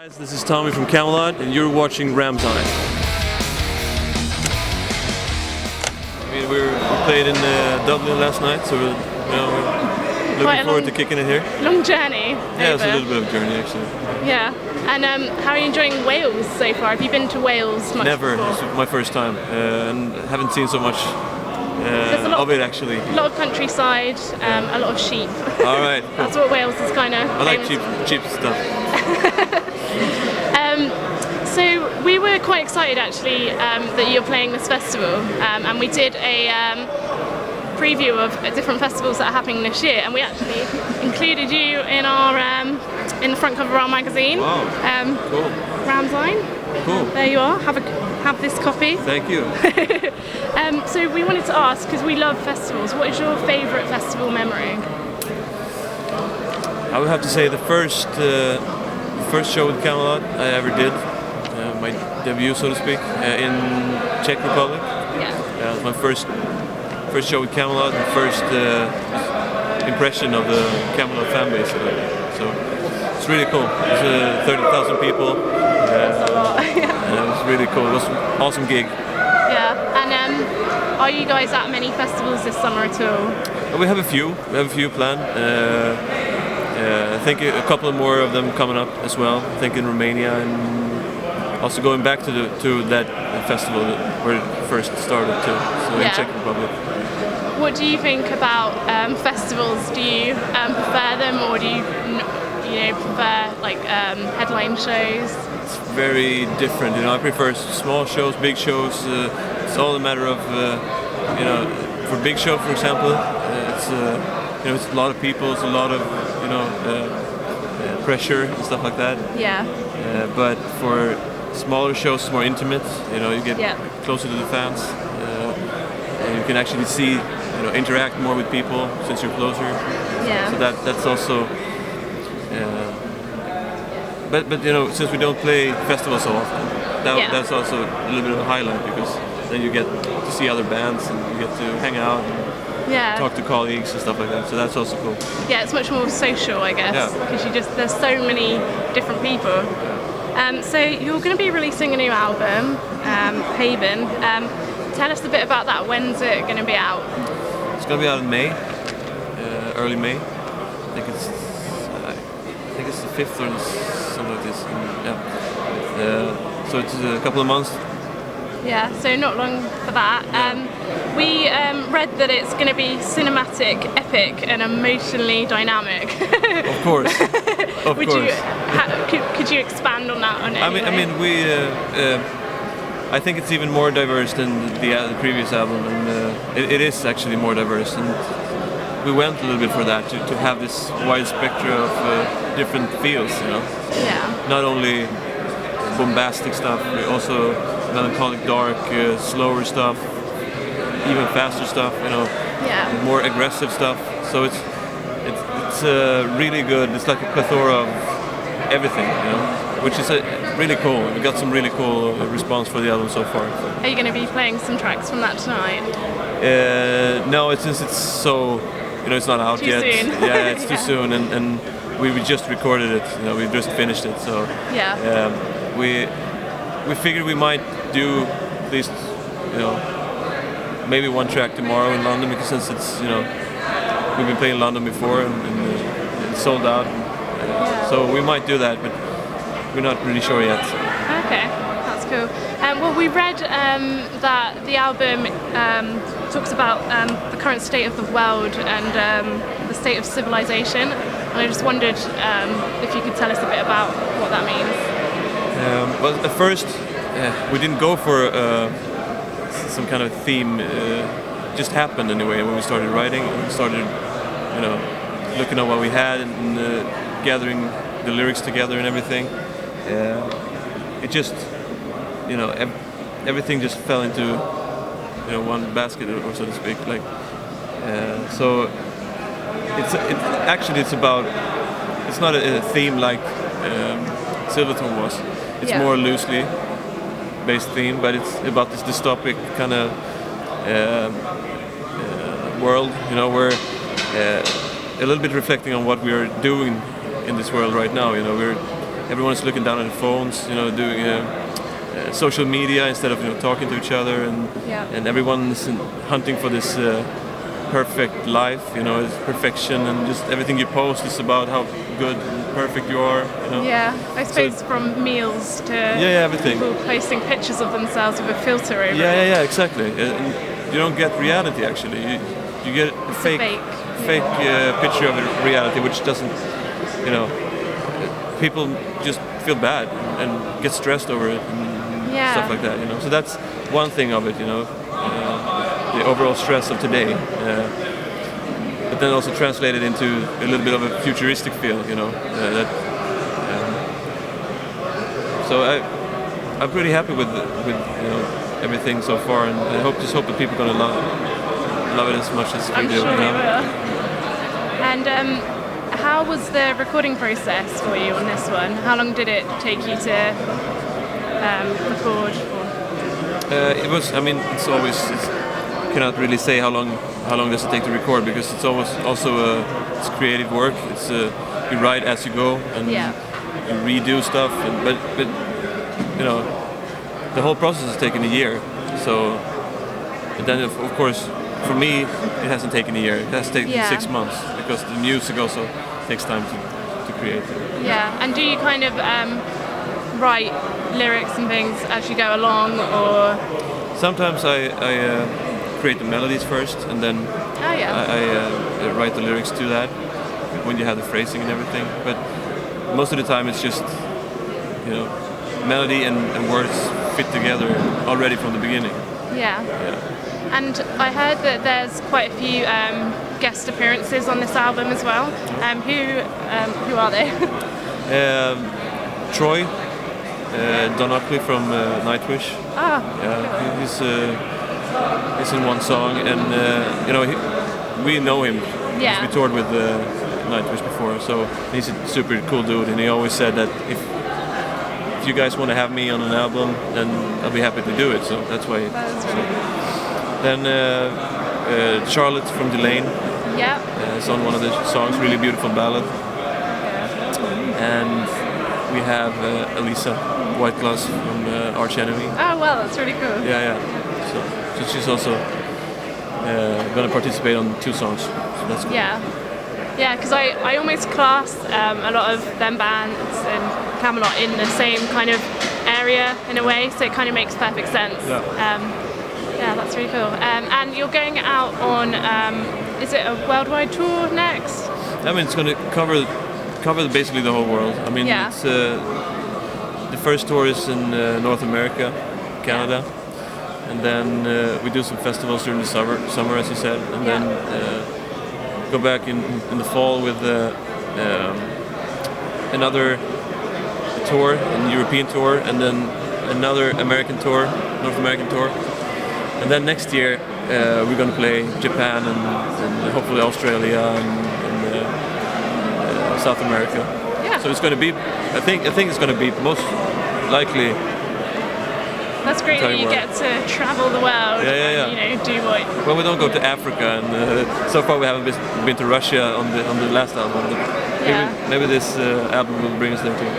Guys, this is Tommy from Kamelot, and you're watching Ramsine. We played in Dublin last night, so we're looking forward to kicking it here. Long journey. Yeah, it's a little bit of a journey actually. Yeah, and how are you enjoying Wales so far? Have you been to Wales much Never. before? This is my first time, and haven't seen so much of it actually. A lot of countryside, a lot of sheep. All right. Cool. That's what Wales is kind of. I like cheap stuff. So we were quite excited actually that you're playing this festival, and we did a preview of different festivals that are happening this year, and we actually included you in our in the front cover of our magazine. Wow. Cool. Ramsine. Cool. There you are. Have this copy. Thank you. So we wanted to ask, because we love festivals, what is your favourite festival memory? I would have to say the first show with Kamelot I ever did, my debut, so to speak, in Czech Republic. Yeah. It was my first show with Kamelot, and first impression of the Kamelot fan base. So it's really cool. It was 30,000 people. That's a lot. And it was really cool. It was an awesome gig. Yeah. And are you guys at many festivals this summer at all? We have a few. We have a few planned. I think a couple of more of them coming up as well. I think in Romania, and also going back to that festival where it first started too. So in Czech Republic. What do you think about festivals? Do you prefer them, or do you prefer like headline shows? It's very different. I prefer small shows, big shows. It's all a matter of for big show, for example, it's a lot of people, it's a lot of pressure and stuff like that. Yeah. But for smaller shows, it's more intimate. You get closer to the fans, and you can actually see, interact more with people since you're closer. Yeah. So that's also. But since we don't play festivals so often, that's also a little bit of a highlight, because then you get to see other bands and you get to hang out and talk to colleagues and stuff like that. So that's also cool. Yeah, it's much more social, I guess, because there's so many different people. So you're going to be releasing a new album, Haven. Tell us a bit about that. When's it going to be out? It's going to be out in May, early May. I think it's the 5th or something like this. So it's a couple of months. Yeah, so not long for that. We read that it's going to be cinematic, epic, and emotionally dynamic. Of course. Could you expand on that? I think it's even more diverse than the previous album, and it is actually more diverse. And we went a little bit for that, to have this wide spectrum of different feels. Yeah. Not only bombastic stuff, but also melancholic, dark, slower stuff, even faster stuff. More aggressive stuff. So it's really good. It's like a plethora of everything, which is really cool. We got some really cool response for the album so far. Are you going to be playing some tracks from that tonight? No, since it's so, it's not out yet. Too soon. Yeah, it's too soon, and we just recorded it. We just finished it, so we figured we might do at least, maybe one track tomorrow in London, because since it's, we've been playing in London before and it's sold out. So we might do that, but we're not really sure yet. Okay, that's cool. Well, we read that the album talks about the current state of the world and the state of civilization, and I just wondered if you could tell us a bit about what that means. Well, at first we didn't go for some kind of theme. Just happened anyway when we started writing, and we started, looking at what we had and gathering the lyrics together and everything. It just, everything just fell into, one basket, or so to speak. So it's not a theme like Silvertone was. It's more loosely based theme, but it's about this dystopic kind of world, where a little bit reflecting on what we are doing in this world right now. We're everyone's looking down at their phones, doing social media instead of talking to each other, and everyone's hunting for this perfect life, it's perfection, and just everything you post is about how good and perfect you are. Yeah, I suppose from meals to everything. People posting pictures of themselves with a filter over it. Yeah, exactly. And you don't get reality actually. You get a fake picture of a reality, which doesn't, people just feel bad and get stressed over it and stuff like that. So that's one thing of it. The overall stress of today. But then also translated into a little bit of a futuristic feel, so I'm pretty happy with everything so far, and I hope that people are gonna love it as much as we do. I'm sure they will. And how was the recording process for you on this one? How long did it take you to record? It was. I mean, cannot really say how long does it take to record, because it's always also it's creative work. It's you write as you go, and you redo stuff, but the whole process has taken a year. So, but then of course for me it hasn't taken a year. It has taken 6 months, because the music also takes time to create. Yeah, and do you kind of write lyrics and things as you go along, or? Sometimes I create the melodies first, and then I write the lyrics to that when you have the phrasing and everything. But most of the time it's just melody and words fit together already from the beginning. Yeah. And I heard that there's quite a few guest appearances on this album as well. Who are they? Troy Don Uckley from Nightwish. He's in one song, and we know him. Yeah. We toured with Nightwish before, so he's a super cool dude, and he always said that if you guys want to have me on an album, then I'll be happy to do it. So that's why. Then Charlotte from Delane. Yeah. Is on one of the songs, really beautiful ballad. And we have Elisa Whiteglass from Arch Enemy. Oh well, that's really cool. Yeah. So she's also going to participate on 2 songs. So that's cool. Yeah, because I almost class a lot of them bands and Kamelot in the same kind of area in a way, so it kind of makes perfect sense. Yeah, that's really cool. And you're going out on, is it a worldwide tour next? I mean, it's going to cover basically the whole world. I mean, it's the first tour is in North America, Canada, and then we do some festivals during the summer, as you said, and then go back in the fall with another tour, a European tour, and then another American tour, North American tour, and then next year we're going to play Japan and hopefully Australia and South America. Yeah. So it's going to be, I think it's going to be most likely. That's great that you get to travel the world and do what. Well, we don't go to Africa, and so far we haven't been to Russia on the last album. But maybe this album will bring us there too.